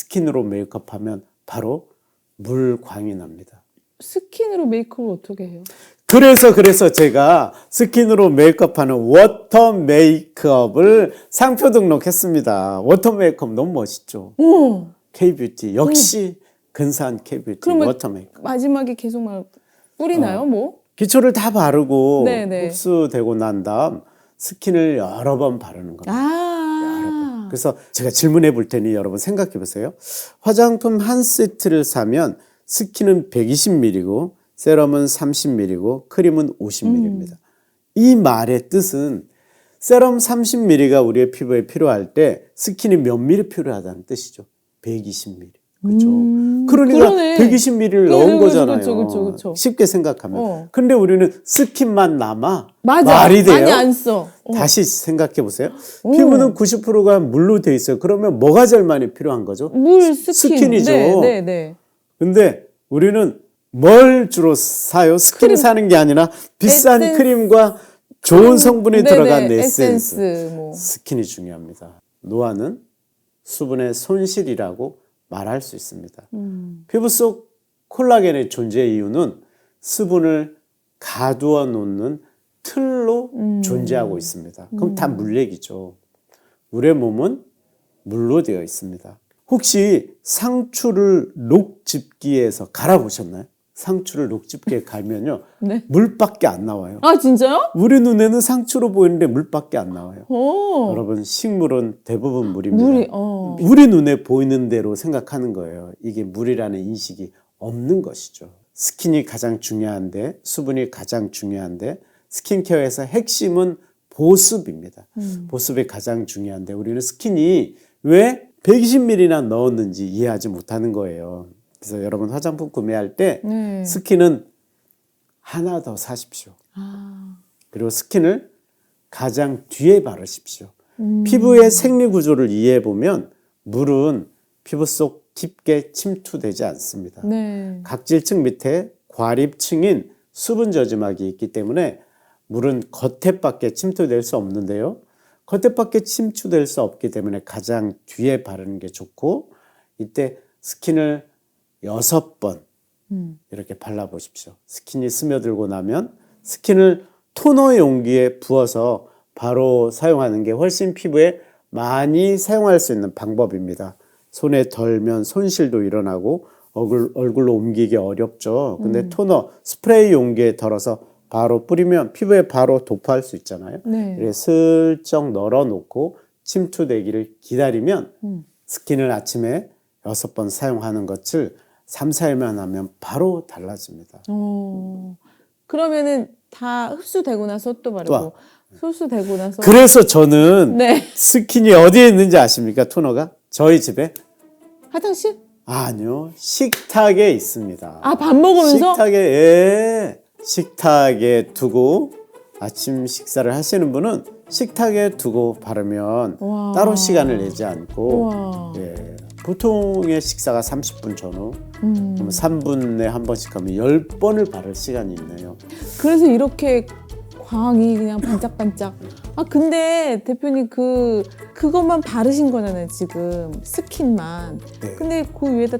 스킨으로 메이크업하면 바로 물광이 납니다. 스킨으로 메이크업을 어떻게 해요? 그래서 제가 스킨으로 메이크업하는 워터 메이크업을 상표 등록했습니다. 워터 메이크업 너무 멋있죠? 오. K-뷰티 역시 근사한 K-뷰티 그러면 워터 메이크업. 마지막에 계속 막 뿌리나요, 뭐? 기초를 다 바르고 네네. 흡수되고 난 다음 스킨을 여러 번 바르는 겁니다. 아. 그래서 제가 질문해 볼 테니 여러분 생각해 보세요. 화장품 한 세트를 사면 스킨은 120ml고 세럼은 30ml고 크림은 50ml입니다. 이 말의 뜻은 세럼 30ml가 우리의 피부에 필요할 때 스킨이 몇 ml 필요하다는 뜻이죠. 120ml. 그렇죠. 그러니까 그러네. 120ml를 넣은 거잖아요. 그렇죠. 쉽게 생각하면. 근데 우리는 스킨만 남아 맞아. 말이 돼요. 많이 안 써. 다시 생각해 보세요. 피부는 90%가 물로 돼 있어요. 그러면 뭐가 제일 많이 필요한 거죠? 물, 스킨. 스킨이죠. 네. 근데 우리는 뭘 주로 사요? 스킨 사는 게 아니라 비싼 에센스. 크림과 좋은 성분이 네네. 들어간 에센스. 뭐. 스킨이 중요합니다. 노화는 수분의 손실이라고 말할 수 있습니다. 피부 속 콜라겐의 존재 이유는 수분을 가두어 놓는 틀로 존재하고 있습니다. 그럼 다 물 얘기죠. 우리의 몸은 물로 되어 있습니다. 혹시 상추를 녹즙기에서 갈아보셨나요? 상추를 녹즙기에 갈면요. 네. 물밖에 안 나와요. 아, 진짜요? 우리 눈에는 상추로 보이는데 물밖에 안 나와요. 오. 여러분 식물은 대부분 물입니다. 물이, 우리 눈에 보이는 대로 생각하는 거예요. 이게 물이라는 인식이 없는 것이죠. 스킨이 가장 중요한데 수분이 가장 중요한데 스킨케어에서 핵심은 보습입니다. 보습이 가장 중요한데 우리는 스킨이 왜 120ml나 넣었는지 이해하지 못하는 거예요. 그래서 여러분 화장품 구매할 때 네. 스킨은 하나 더 사십시오. 그리고 스킨을 가장 뒤에 바르십시오. 피부의 생리 구조를 이해해 보면 물은 피부 속 깊게 침투되지 않습니다. 네. 각질층 밑에 과립층인 수분 저지막이 있기 때문에 물은 겉에밖에 침투될 수 없는데요. 겉에밖에 침투될 수 없기 때문에 가장 뒤에 바르는 게 좋고 이때 스킨을 6번 이렇게 발라보십시오. 스킨이 스며들고 나면 스킨을 토너 용기에 부어서 바로 사용하는 게 훨씬 피부에 많이 사용할 수 있는 방법입니다. 손에 덜면 손실도 일어나고 얼굴로 옮기기 어렵죠. 근데 토너, 스프레이 용기에 덜어서 바로 뿌리면 피부에 바로 도포할 수 있잖아요. 네. 이렇게 슬쩍 널어놓고 침투되기를 기다리면 스킨을 아침에 6번 사용하는 것을 3, 4일만 하면 바로 달라집니다. 그러면은 다 흡수되고 나서 또 바르고 흡수되고 나서 그래서 저는 네. 스킨이 어디에 있는지 아십니까? 토너가? 저희 집에? 화장실? 아니요. 식탁에 있습니다. 아, 밥 먹으면서? 식탁에 두고 아침 식사를 하시는 분은 식탁에 두고 바르면 와. 따로 시간을 내지 않고 와. 보통의 식사가 30분 전후 그럼 3분에 한 번씩 하면 10번을 바를 시간이 있네요. 그래서 이렇게 광이 그냥 반짝반짝. 아, 근데 대표님 그것만 바르신 거잖아요, 지금. 스킨만. 네. 근데 그 위에다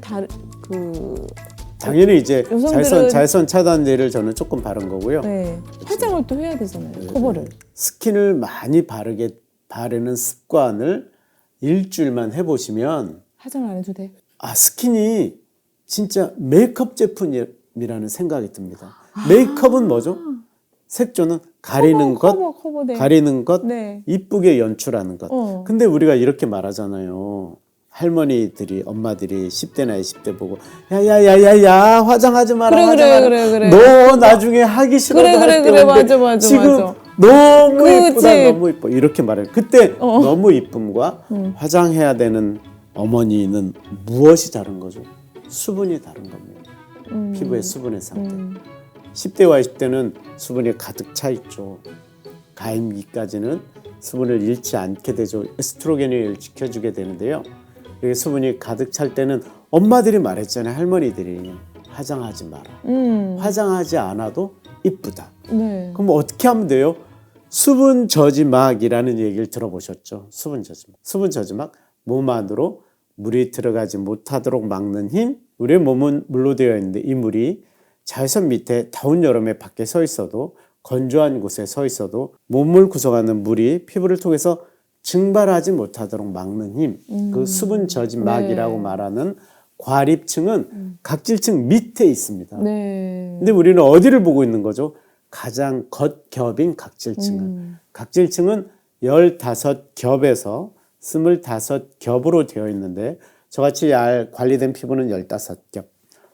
당연히 이제 여성들은- 자외선 차단제를 저는 조금 바른 거고요. 네. 화장을 또 해야 되잖아요, 커버를. 스킨을 많이 바르는 습관을 일주일만 해보시면 화장을 안 해도 돼. 스킨이 진짜 메이크업 제품이라는 생각이 듭니다. 메이크업은 뭐죠? 색조는 가리는 커버, 네. 가리는 것, 네. 이쁘게 연출하는 것. 근데 우리가 이렇게 말하잖아요. 할머니들이, 엄마들이 10대나 20대 보고 야야야야야 화장하지 마라. 그래. 너 나중에 하기 싫어도 할 때 맞아. 지금 너무 그치. 이쁘다 너무 이뻐 이렇게 말해요. 그때 너무 이쁨과 화장해야 되는 어머니는 무엇이 다른 거죠? 수분이 다른 겁니다. 피부의 수분의 상태. 10대와 20대는 수분이 가득 차 있죠. 가임기까지는 수분을 잃지 않게 되죠. 에스트로겐을 지켜주게 되는데요. 이게 수분이 가득 찰 때는 엄마들이 말했잖아요. 할머니들이 화장하지 마라. 화장하지 않아도 이쁘다. 네. 그럼 어떻게 하면 돼요? 수분 저지막이라는 얘기를 들어보셨죠? 수분 저지막. 수분 저지막 몸 안으로 물이 들어가지 못하도록 막는 힘. 우리의 몸은 물로 되어 있는데 이 물이 자외선 밑에 더운 여름에 밖에 서 있어도 건조한 곳에 서 있어도 몸을 구성하는 물이 피부를 통해서 증발하지 못하도록 막는 힘. 그 수분 저지막이라고 네. 말하는 과립층은 각질층 밑에 있습니다. 네. 근데 우리는 어디를 보고 있는 거죠? 가장 겉겹인 각질층은. 각질층은 15겹에서 25겹으로 되어 있는데 저같이 관리된 피부는 15겹.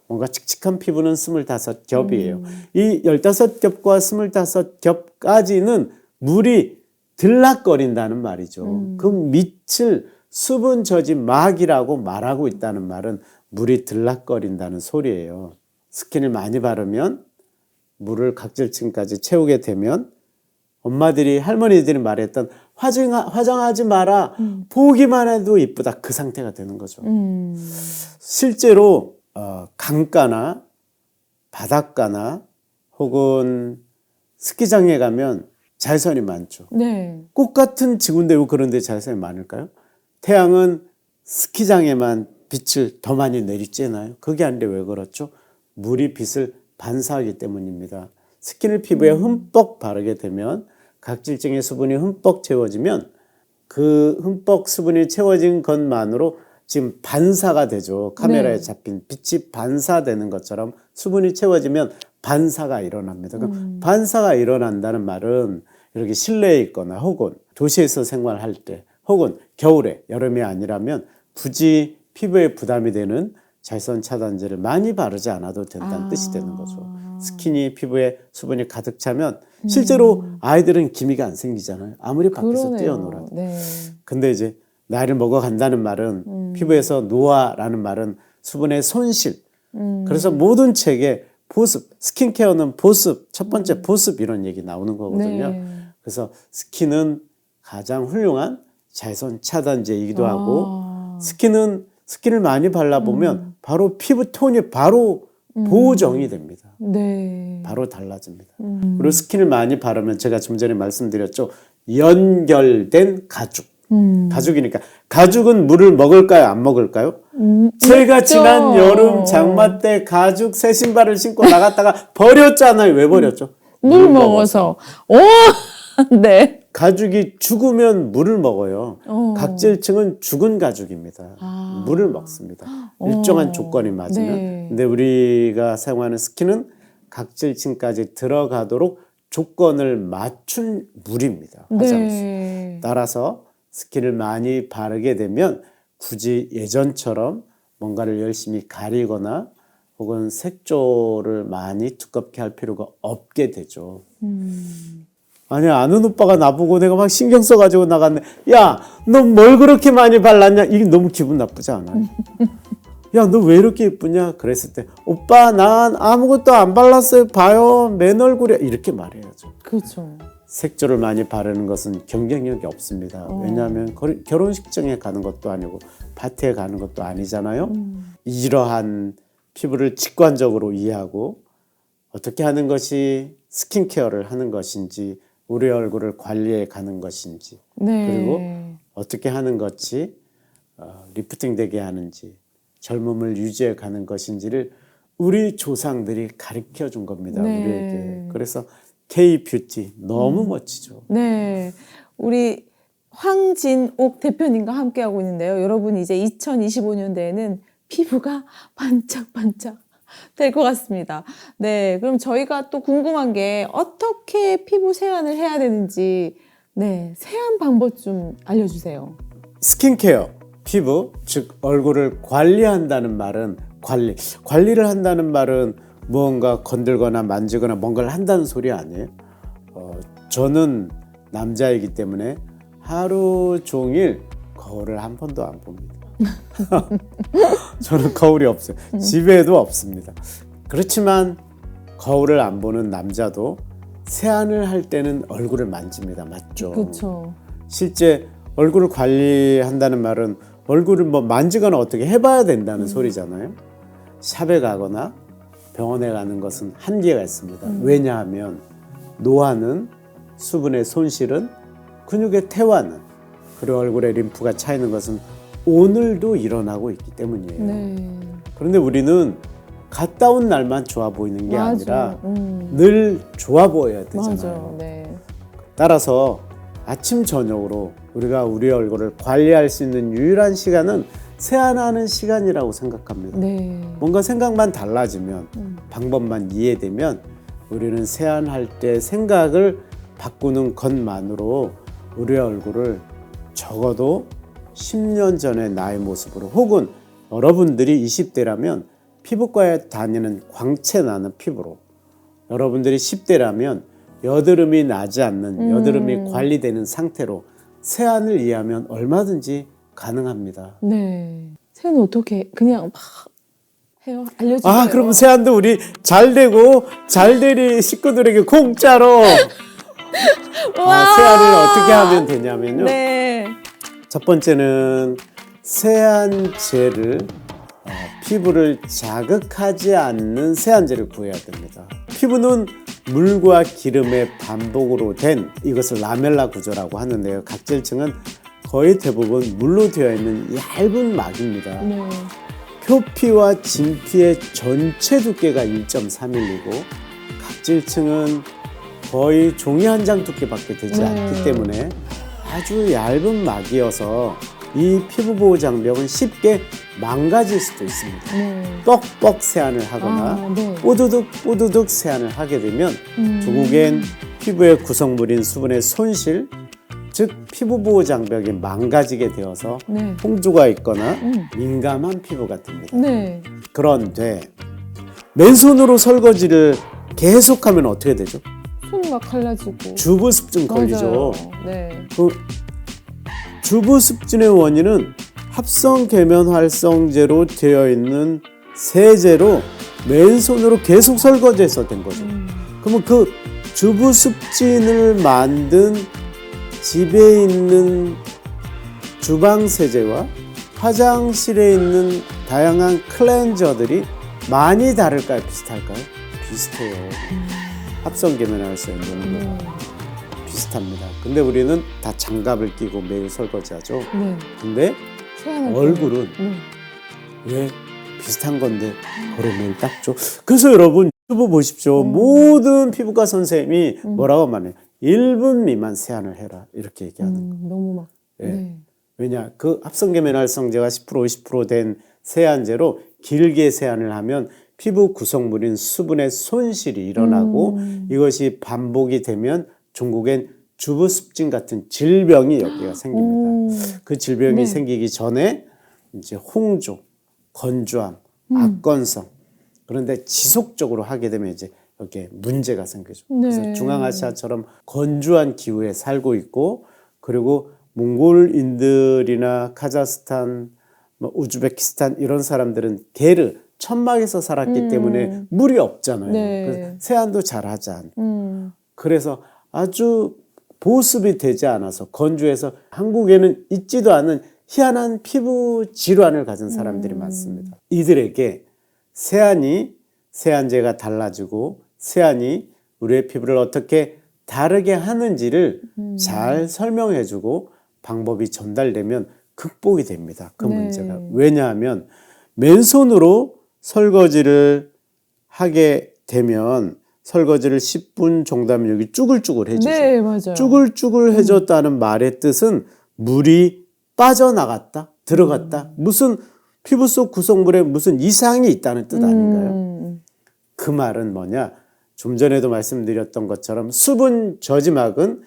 뭔가 칙칙한 피부는 25겹이에요. 이 15겹과 25겹까지는 물이 들락거린다는 말이죠. 그 밑을 수분 저지막이라고 말하고 있다는 말은 물이 들락거린다는 소리예요. 스킨을 많이 바르면 물을 각질층까지 채우게 되면 엄마들이 할머니들이 말했던 화장하지 마라. 보기만 해도 이쁘다. 그 상태가 되는 거죠. 실제로 강가나 바닷가나 혹은 스키장에 가면 자외선이 많죠. 네. 꽃 같은 지구인데 왜 그런 데 자외선이 많을까요? 태양은 스키장에만 빛을 더 많이 내리쬐나요? 그게 아닌데 왜 그렇죠? 물이 빛을 반사하기 때문입니다. 스킨을 피부에 흠뻑 바르게 되면 각질층의 수분이 흠뻑 채워지면 그 흠뻑 수분이 채워진 것만으로 지금 반사가 되죠. 카메라에 네. 잡힌 빛이 반사되는 것처럼 수분이 채워지면 반사가 일어납니다. 그럼 반사가 일어난다는 말은 이렇게 실내에 있거나 혹은 도시에서 생활할 때 혹은 겨울에 여름이 아니라면 굳이 피부에 부담이 되는 자외선 차단제를 많이 바르지 않아도 된다는 뜻이 되는 거죠. 스킨이 피부에 수분이 가득 차면 실제로 아이들은 기미가 안 생기잖아요. 아무리 밖에서 그러네요. 뛰어놀아도. 네. 근데 이제 나이를 먹어간다는 말은 피부에서 노화라는 말은 수분의 손실. 그래서 모든 책에 보습, 스킨케어는 보습, 첫 번째 보습 이런 얘기 나오는 거거든요. 네. 그래서 스킨은 가장 훌륭한 자외선 차단제이기도 하고 스킨을 많이 발라보면 바로 피부 톤이 바로 보정이 됩니다. 네. 바로 달라집니다. 그리고 스킨을 많이 바르면 제가 좀 전에 말씀드렸죠. 연결된 가죽. 가죽이니까 가죽은 물을 먹을까요? 안 먹을까요? 제가 먹죠. 지난 여름 장마 때 가죽 새 신발을 신고 나갔다가 버렸잖아요. 왜 버렸죠? 물 먹어서. 오! 네. 가죽이 죽으면 물을 먹어요. 각질층은 죽은 가죽입니다. 물을 먹습니다. 일정한 조건이 맞으면. 네. 근데 우리가 사용하는 스킨은 각질층까지 들어가도록 조건을 맞춘 물입니다. 화장수. 네. 따라서 스킨을 많이 바르게 되면 굳이 예전처럼 뭔가를 열심히 가리거나 혹은 색조를 많이 두껍게 할 필요가 없게 되죠. 아니 아는 오빠가 나보고 내가 막 신경 써가지고 나갔네. 야, 너 뭘 그렇게 많이 발랐냐? 이게 너무 기분 나쁘지 않아요? 야, 너 왜 이렇게 예쁘냐? 그랬을 때 오빠 난 아무것도 안 발랐어요. 봐요. 맨 얼굴에 이렇게 말해야죠. 그렇죠. 색조를 많이 바르는 것은 경쟁력이 없습니다. 왜냐하면 결혼식장에 가는 것도 아니고 파티에 가는 것도 아니잖아요. 이러한 피부를 직관적으로 이해하고 어떻게 하는 것이 스킨케어를 하는 것인지 우리 얼굴을 관리해 가는 것인지 네. 그리고 어떻게 하는 것이 리프팅 되게 하는지 젊음을 유지해 가는 것인지를 우리 조상들이 가르쳐 준 겁니다. 네. 우리에게. 그래서 K-뷰티 너무 멋지죠. 네. 우리 황진옥 대표님과 함께하고 있는데요. 여러분 이제 2025년대에는 피부가 반짝반짝 될 것 같습니다. 네. 그럼 저희가 또 궁금한 게 어떻게 피부 세안을 해야 되는지 네. 세안 방법 좀 알려주세요. 스킨케어, 피부, 즉 얼굴을 관리한다는 말은 관리를 한다는 말은 무언가 건들거나 만지거나 뭔가를 한다는 소리 아니에요. 저는 남자이기 때문에 하루 종일 거울을 한 번도 안 봅니다. 저는 거울이 없어요. 집에도 없습니다. 그렇지만 거울을 안 보는 남자도 세안을 할 때는 얼굴을 만집니다. 맞죠? 그렇죠. 실제 얼굴을 관리한다는 말은 얼굴을 뭐 만지거나 어떻게 해봐야 된다는 소리잖아요. 샵에 가거나 병원에 가는 것은 한계가 있습니다. 왜냐하면 노화는 수분의 손실은 근육의 퇴화는 그리고 얼굴에 림프가 차 있는 것은 오늘도 일어나고 있기 때문이에요. 네. 그런데 우리는 갔다 온 날만 좋아 보이는 게 맞아. 아니라 늘 좋아 보여야 되잖아요. 맞아. 네. 따라서 아침 저녁으로 우리가 우리 얼굴을 관리할 수 있는 유일한 시간은 세안하는 시간이라고 생각합니다. 네. 뭔가 생각만 달라지면 방법만 이해되면 우리는 세안할 때 생각을 바꾸는 것만으로 우리 얼굴을 적어도 10년 전의 나의 모습으로, 혹은 여러분들이 20대라면 피부과에 다니는 광채 나는 피부로, 여러분들이 10대라면 여드름이 나지 않는 여드름이 관리되는 상태로 세안을 이해하면 얼마든지 가능합니다. 네. 세안은 어떻게 그냥 막 해요? 알려주세요. 그럼 세안도 우리 잘 되고 잘 되리 식구들에게 공짜로 세안을 어떻게 하면 되냐면요. 네. 첫 번째는 세안제를 피부를 자극하지 않는 세안제를 구해야 됩니다. 피부는 물과 기름의 반복으로 된, 이것을 라멜라 구조라고 하는데요. 각질층은 거의 대부분 물로 되어 있는 얇은 막입니다. 네. 표피와 진피의 전체 두께가 1.3mm이고 각질층은 거의 종이 한 장 두께밖에 되지 않기 때문에 아주 얇은 막이어서 이 피부 보호 장벽은 쉽게 망가질 수도 있습니다. 뻑뻑 세안을 하거나 네. 뽀드득 세안을 하게 되면 결국엔 피부의 구성물인 수분의 손실, 즉 피부 보호 장벽이 망가지게 되어서 네. 홍조가 있거나 민감한 피부가 됩니다. 네. 그런데 맨손으로 설거지를 계속하면 어떻게 되죠? 손막 갈라지고. 주부습진 걸리죠. 맞아요. 네. 그 주부습진의 원인은 합성 계면 활성제로 되어 있는 세제로 맨손으로 계속 설거지해서 된 거죠. 그러면 그 주부습진을 만든 집에 있는 주방 세제와 화장실에 있는 다양한 클렌저들이 많이 다를까요? 비슷할까요? 비슷해요. 합성 계면 활성제 용도 비슷합니다. 근데 우리는 다 장갑을 끼고 매일 설거지하죠. 네. 근데 세안할 얼굴은 때. 왜 비슷한 건데 그걸 매일 닦죠? 그래서 여러분 유튜브 보십시오. 모든 피부과 선생님이 뭐라고 말해요? 1분 미만 세안을 해라 이렇게 얘기하는 거예요. 너무 막. 예. 네. 왜냐? 그 합성계면활성제가 10% 50% 된 세안제로 길게 세안을 하면 피부 구성물인 수분의 손실이 일어나고 이것이 반복이 되면 종국엔 주부습진 같은 질병이 여기가 생깁니다. 그 질병이 네. 생기기 전에 이제 홍조, 건조함, 악건성, 그런데 지속적으로 하게 되면 이제 여기에 문제가 생기죠. 네. 그래서 중앙아시아처럼 건조한 기후에 살고 있고, 그리고 몽골인들이나 카자흐스탄, 우즈베키스탄 이런 사람들은 게르, 천막에서 살았기 때문에 물이 없잖아요. 네. 그래서 세안도 잘 하지 않고. 그래서 아주 보습이 되지 않아서 건조해서 한국에는 있지도 않은 희한한 피부 질환을 가진 사람들이 많습니다. 이들에게 세안제가 달라지고 세안이 우리의 피부를 어떻게 다르게 하는지를 잘 설명해주고 방법이 전달되면 극복이 됩니다. 그 네. 문제가. 왜냐하면 맨손으로 설거지를 하게 되면 설거지를 10분 정도 하면 여기 쭈글쭈글해지죠. 네, 맞아요. 쭈글쭈글해졌다는 말의 뜻은 물이 빠져나갔다, 들어갔다, 무슨 피부 속 구성물에 무슨 이상이 있다는 뜻 아닌가요? 그 말은 뭐냐? 좀 전에도 말씀드렸던 것처럼 수분 저지막은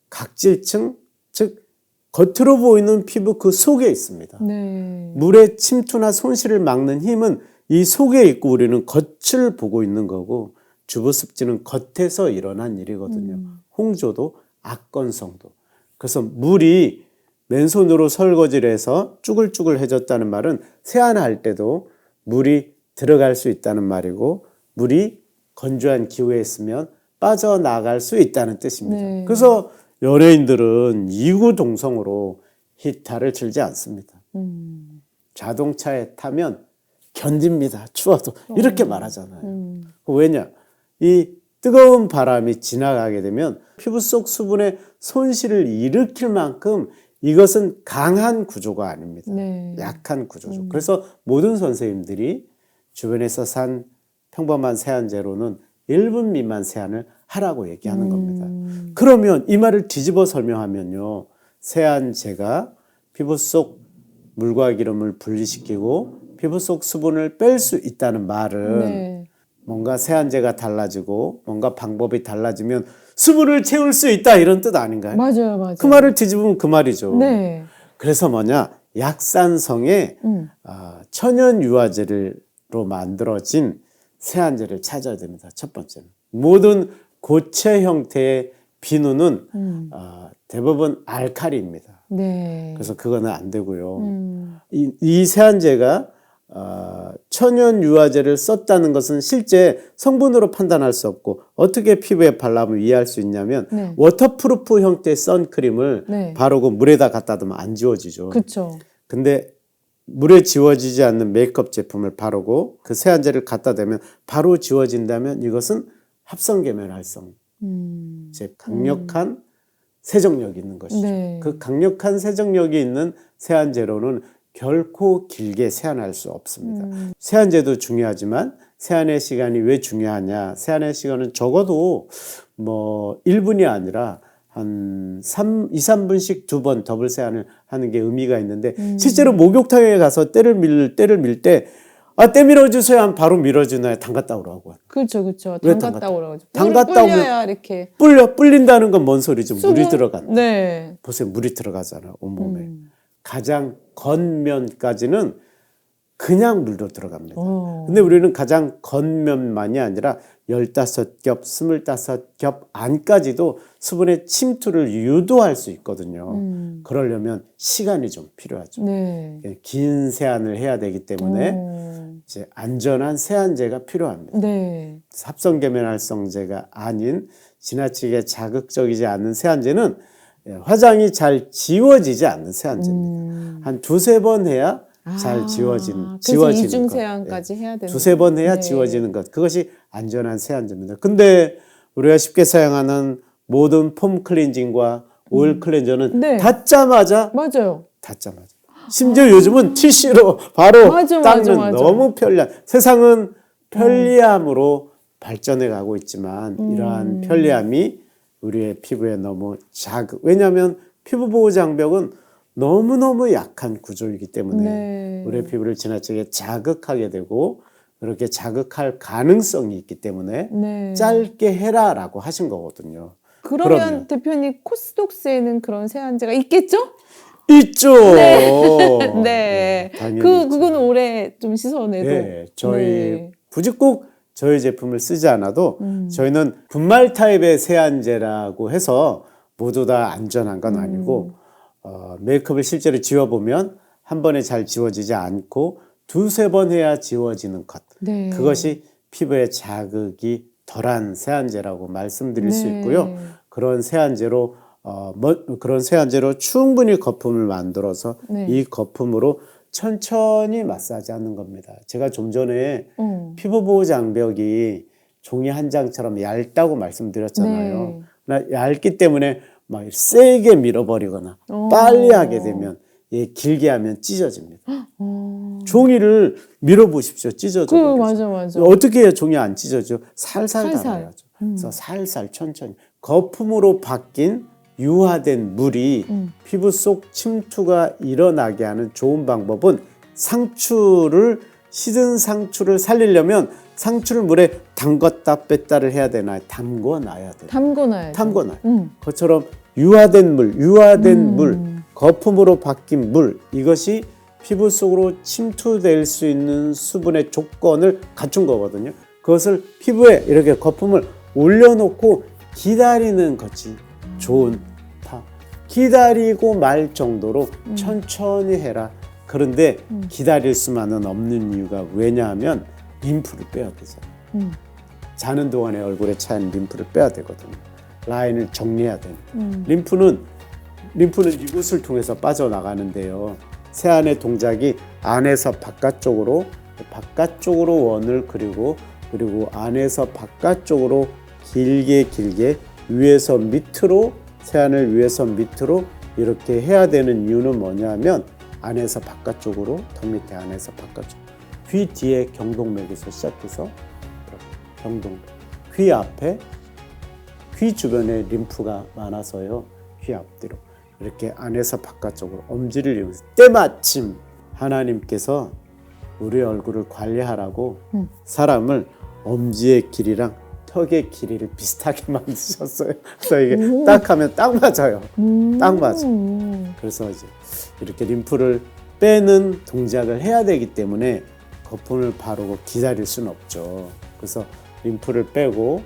각질층, 즉 겉으로 보이는 피부 그 속에 있습니다. 네. 물의 침투나 손실을 막는 힘은 이 속에 있고 우리는 겉을 보고 있는 거고, 주부습진은 겉에서 일어난 일이거든요. 홍조도 악건성도. 그래서 물이 맨손으로 설거지를 해서 쭈글쭈글해졌다는 말은 세안할 때도 물이 들어갈 수 있다는 말이고, 물이 건조한 기후에 있으면 빠져나갈 수 있다는 뜻입니다. 네. 그래서 연예인들은 이구동성으로 히타를 틀지 않습니다. 자동차에 타면 견딥니다. 추워도. 이렇게 말하잖아요. 왜냐? 이 뜨거운 바람이 지나가게 되면 피부 속 수분의 손실을 일으킬 만큼 이것은 강한 구조가 아닙니다. 네. 약한 구조죠. 그래서 모든 선생님들이 주변에서 산 평범한 세안제로는 1분 미만 세안을 하라고 얘기하는 겁니다. 그러면 이 말을 뒤집어 설명하면요. 세안제가 피부 속 물과 기름을 분리시키고 피부 속 수분을 뺄 수 있다는 말은 네. 뭔가 세안제가 달라지고 뭔가 방법이 달라지면 수분을 채울 수 있다 이런 뜻 아닌가요? 맞아요, 맞아요. 그 말을 뒤집으면 그 말이죠. 네. 그래서 뭐냐 약산성의 천연 유화제로 만들어진 세안제를 찾아야 됩니다. 첫 번째는 모든 고체 형태의 비누는 대부분 알칼리입니다. 네. 그래서 그거는 안 되고요. 이 세안제가 천연 유화제를 썼다는 것은 실제 성분으로 판단할 수 없고 어떻게 피부에 발라면 이해할 수 있냐면 네. 워터프루프 형태의 선크림을 네. 바르고 물에다 갖다 두면 안 지워지죠. 그렇죠. 근데 물에 지워지지 않는 메이크업 제품을 바르고 그 세안제를 갖다 대면 바로 지워진다면 이것은 합성계면활성 즉 강력한 세정력이 있는 것이죠. 네. 그 강력한 세정력이 있는 세안제로는 결코 길게 세안할 수 없습니다. 세안제도 중요하지만 세안의 시간이 왜 중요하냐? 세안의 시간은 적어도 뭐 1분이 아니라 한 2, 3분씩 2번 더블 세안을 하는 게 의미가 있는데 실제로 목욕탕에 가서 때를 밀 때 때 밀어주세요 하면 바로 밀어주나요? 담갔다 오라고. 그렇죠, 그렇죠. 왜 담갔다 오라고 하죠. 담갔다 오면 불려야 이렇게 불린다는 건 뭔 소리죠? 물이 들어간다. 네. 보세요, 물이 들어가잖아 온몸에. 가장 겉면까지는 그냥 물도 들어갑니다. 근데 우리는 가장 겉면만이 아니라 15겹, 25겹 안까지도 수분의 침투를 유도할 수 있거든요. 그러려면 시간이 좀 필요하죠. 네. 긴 세안을 해야 되기 때문에 이제 안전한 세안제가 필요합니다. 네. 합성계면활성제가 아닌 지나치게 자극적이지 않은 세안제는 화장이 잘 지워지지 않는 세안제입니다. 한 2-3번 해야 잘 지워지는 그래서 이중 것. 세안까지 해야 되는 2-3번 해야 네. 지워지는 것. 그것이 안전한 세안제입니다. 근데 우리가 쉽게 사용하는 모든 폼 클렌징과 오일 클렌저는 네. 닿자마자 맞아요. 심지어 요즘은 티슈로 바로 맞아, 닦는 맞아. 너무 편리한 세상은 편리함으로 발전해 가고 있지만 이러한 편리함이 우리의 피부에 너무 왜냐하면 피부 보호 장벽은 너무너무 약한 구조이기 때문에 네. 우리의 피부를 지나치게 자극하게 되고 그렇게 자극할 가능성이 있기 때문에 네. 짧게 해라라고 하신 거거든요. 그러면 그럼요. 대표님 코스독스에는 그런 세안제가 있겠죠? 있죠. 네. 당연히 있죠. 그거는 오래 좀 씻어내도. 네, 저희 네. 굳이 꼭 저희 제품을 쓰지 않아도 저희는 분말 타입의 세안제라고 해서 모두 다 안전한 건 아니고 메이크업을 실제로 지워보면 한 번에 잘 지워지지 않고 2-3번 해야 지워지는 것. 네. 그것이 피부에 자극이 덜한 세안제라고 말씀드릴 수 네. 있고요. 그런 세안제로 충분히 거품을 만들어서 네. 이 거품으로 천천히 마사지하는 겁니다. 제가 좀 전에 피부 보호 장벽이 종이 한 장처럼 얇다고 말씀드렸잖아요. 얇기 때문에 막 세게 밀어버리거나 빨리 하게 되면 길게 하면 찢어집니다. 종이를 밀어보십시오. 찢어져. 맞아. 어떻게 해야 종이 안 찢어져? 살살 달아야죠. 그래서 살살 천천히 거품으로 바뀐 유화된 물이 피부 속 침투가 일어나게 하는 좋은 방법은 시든 상추를 살리려면 상추를 물에 담갔다 뺐다를 해야 되나요? 담궈놔야 돼요. 담궈놔요. 그것처럼 유화된 물, 거품으로 바뀐 물, 이것이 피부 속으로 침투될 수 있는 수분의 조건을 갖춘 거거든요. 그것을 피부에 이렇게 거품을 올려놓고 기다리는 것이 좋은 기다리고 말 정도로 천천히 해라. 그런데 기다릴 수만은 없는 이유가 왜냐하면 림프를 빼야 되잖아요. 자는 동안에 얼굴에 차인 림프를 빼야 되거든요. 라인을 정리해야 돼요. 림프는 이곳을 통해서 빠져나가는데요. 세안의 동작이 안에서 바깥쪽으로 원을 그리고 안에서 바깥쪽으로 길게 위에서 밑으로 세안을 위에서 밑으로 이렇게 해야 되는 이유는 뭐냐면 안에서 바깥쪽으로, 턱 밑에 안에서 바깥쪽, 귀 뒤에 경동맥에서 시작해서 경동맥, 귀 앞에, 귀 주변에 림프가 많아서요. 귀 앞뒤로 이렇게 안에서 바깥쪽으로 엄지를 이용해서 때마침 하나님께서 우리 얼굴을 관리하라고 사람을 엄지의 길이랑 턱의 길이를 비슷하게 만드셨어요. 그래서 이게 딱 하면 딱 맞아요. 딱 맞아. 그래서 이제 이렇게 림프를 빼는 동작을 해야 되기 때문에 거품을 바르고 기다릴 수는 없죠. 그래서 림프를 빼고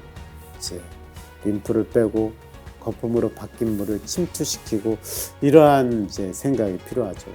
거품으로 바뀐 물을 침투시키고 이러한 이제 생각이 필요하죠.